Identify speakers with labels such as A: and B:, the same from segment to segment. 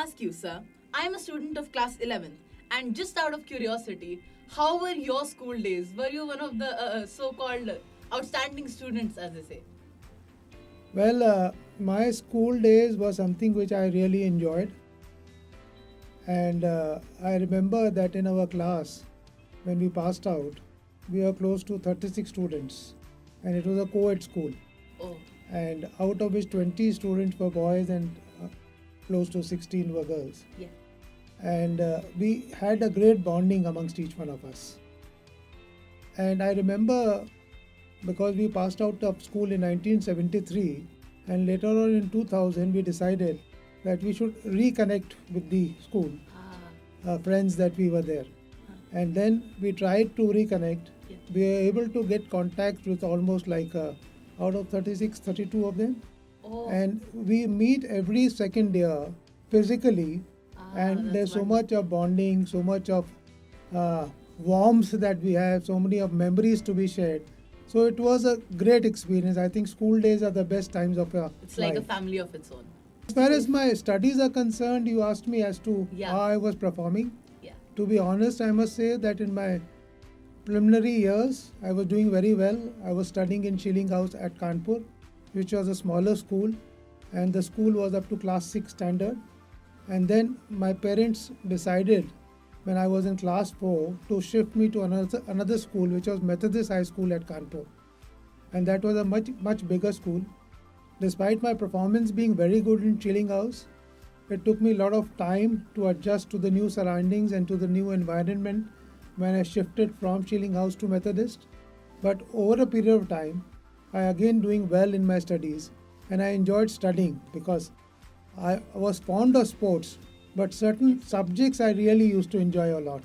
A: ask you, sir. I am a student of class 11th, and just out of curiosity, how were your school days? Were you one of the so-called outstanding students, as they say?
B: Well, my school days were something which I really enjoyed. And I remember that in our class, when we passed out, we were close to 36 students. And it was a co-ed school.
A: Oh,
B: And out of which 20 students were boys and close to 16 were girls.
A: yeah.
B: And we had a great bonding amongst each one of us. And I remember because we passed out of school in 1973, and later on in 2000 we decided that we should reconnect with the school
A: Ah,
B: friends that we were there. And then we tried to reconnect.
A: yeah.
B: We were able to get contact with almost like out of 36, 32 of them.
A: Oh,
B: And we meet every second year physically, and
A: that's
B: there's so
A: wonderful.
B: much of bonding, so much of warmth that we have, so many of memories to be shared. So it was a great experience. I think school days are the best times of your
A: It's like a
B: life.
A: family of its own.
B: As far as my studies are concerned, you asked me as to
A: Yeah.
B: how I was performing.
A: Yeah.
B: To be honest, I must say that in my preliminary years, I was doing very well. I was studying in Schilling House at Kanpur, which was a smaller school, and the school was up to class 6 standard. And then my parents decided, when I was in class 4, to shift me to another school, which was Methodist High School at Kanpur. And that was a much bigger school. Despite my performance being very good in Schilling House, it took me a lot of time to adjust to the new surroundings and to the new environment when I shifted from Schilling House to Methodist. But over a period of time, I again doing well in my studies, and I enjoyed studying because I was fond of sports, but certain subjects I really used to enjoy a lot.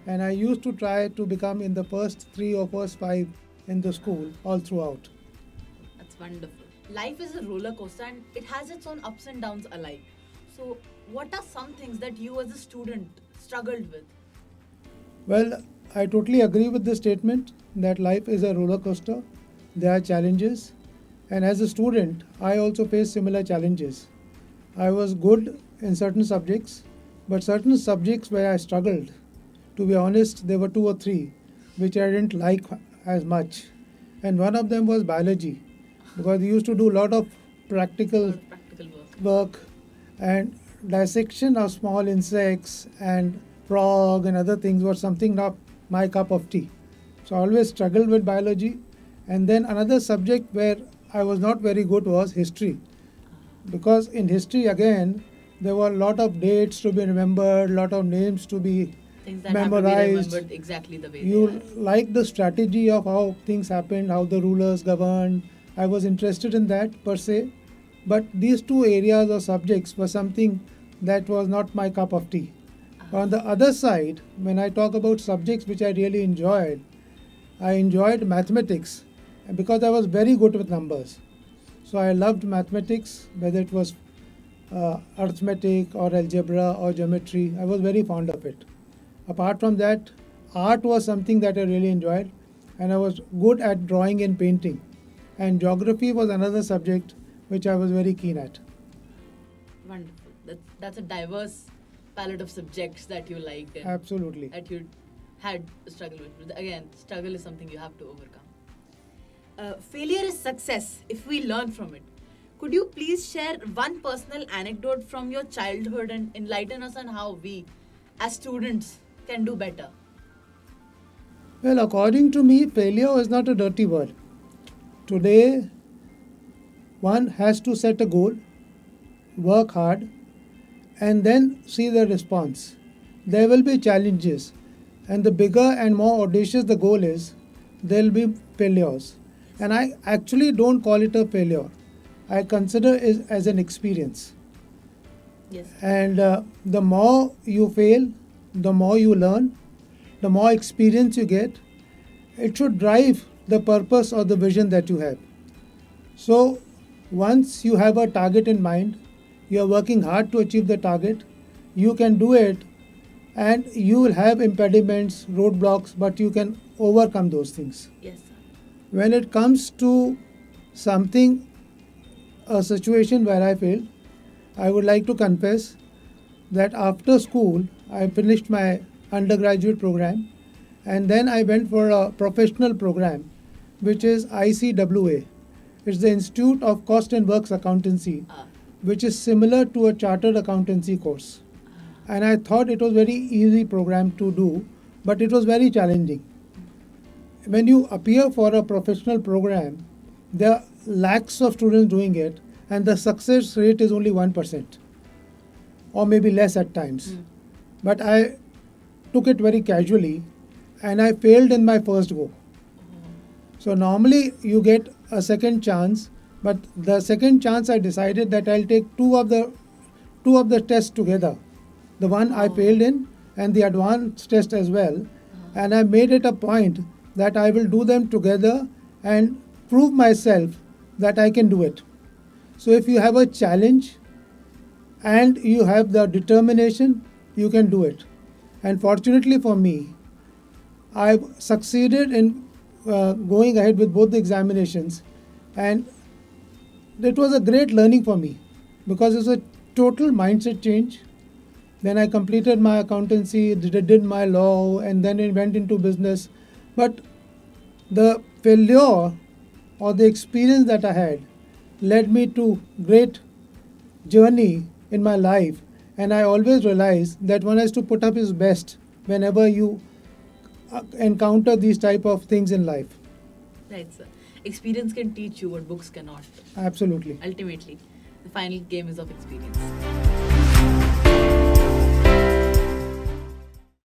B: And I used to try to become in the first 3 or first 5 in the school all throughout.
A: That's wonderful. Life is a roller coaster and it has its own ups and downs alike. So, what are some things that you as a student struggled with?
B: Well, I totally agree with the statement that life is a roller coaster. There are challenges, and as a student, I also faced similar challenges. I was good in certain subjects, but certain subjects where I struggled, to be honest, there were 2 or 3 which I didn't like as much. And one of them was biology, because we used to do a lot of practical
A: Or practical work?
B: work and dissection of small insects and frog and other things was something not my cup of tea. So I always struggled with biology. And then another subject where I was not very good was history, because in history again there were a lot of dates to be remembered, lot of names to be
A: Things that have to be
B: memorized.
A: remembered exactly the way
B: You
A: they are.
B: like the strategy of how things happened, how the rulers governed. I was interested in that per se, but these 2 areas or subjects were something that was not my cup of tea. On the other side, when I talk about subjects which I really enjoyed, I enjoyed mathematics because I was very good with numbers. So I loved mathematics, whether it was arithmetic or algebra or geometry. I was very fond of it. Apart from that, art was something that I really enjoyed, and I was good at drawing and painting. And geography was another subject which I was very keen at.
A: Wonderful. That's a diverse palette of subjects that you liked and
B: Absolutely.
A: that you had a struggle with. But again, struggle is something you have to overcome. Failure is success if we learn from it. Could you please share one personal anecdote from your childhood and enlighten us on how we, as students, can do better?
B: Well, according to me, failure is not a dirty word. Today, one has to set a goal, work hard, and then see the response. There will be challenges, and the bigger and more audacious the goal is, there will be failures. And I actually don't call it a failure. I consider it as an experience.
A: Yes.
B: And the more you fail, the more you learn, the more experience you get. It should drive the purpose or the vision that you have. So, once you have a target in mind, you are working hard to achieve the target, you can do it, and you will have impediments, roadblocks, but you can overcome those things.
A: Yes, sir.
B: When it comes to something, a situation where I failed, I would like to confess that after school, I finished my undergraduate program, and then I went for a professional program, which is ICWA. It's the Institute of Cost and Works Accountancy,
A: Ah.
B: which is similar to a chartered accountancy course. And I thought it was very easy program to do, but it was very challenging. When you appear for a professional program, there are lakhs of students doing it, and the success rate is only 1%, or maybe less at times.
A: Mm.
B: But I took it very casually, and I failed in my first go. So normally you get a second chance, but the second chance I decided that I'll take two of the tests together, the one I
A: Oh.
B: failed in and the advanced test as well, and I made it a point that I will do them together and prove myself that I can do it. So if you have a challenge and you have the determination, you can do it. And fortunately for me, I succeeded in going ahead with both the examinations, and it was a great learning for me because it's a total mindset change. Then I completed my accountancy, did my law, and then it went into business. But the failure or the experience that I had led me to great journey in my life, and I always realize that one has to put up his best whenever you encounter these type of things in life.
A: Right, sir. Experience can teach you what books cannot.
B: Absolutely.
A: Ultimately, the final game is of experience.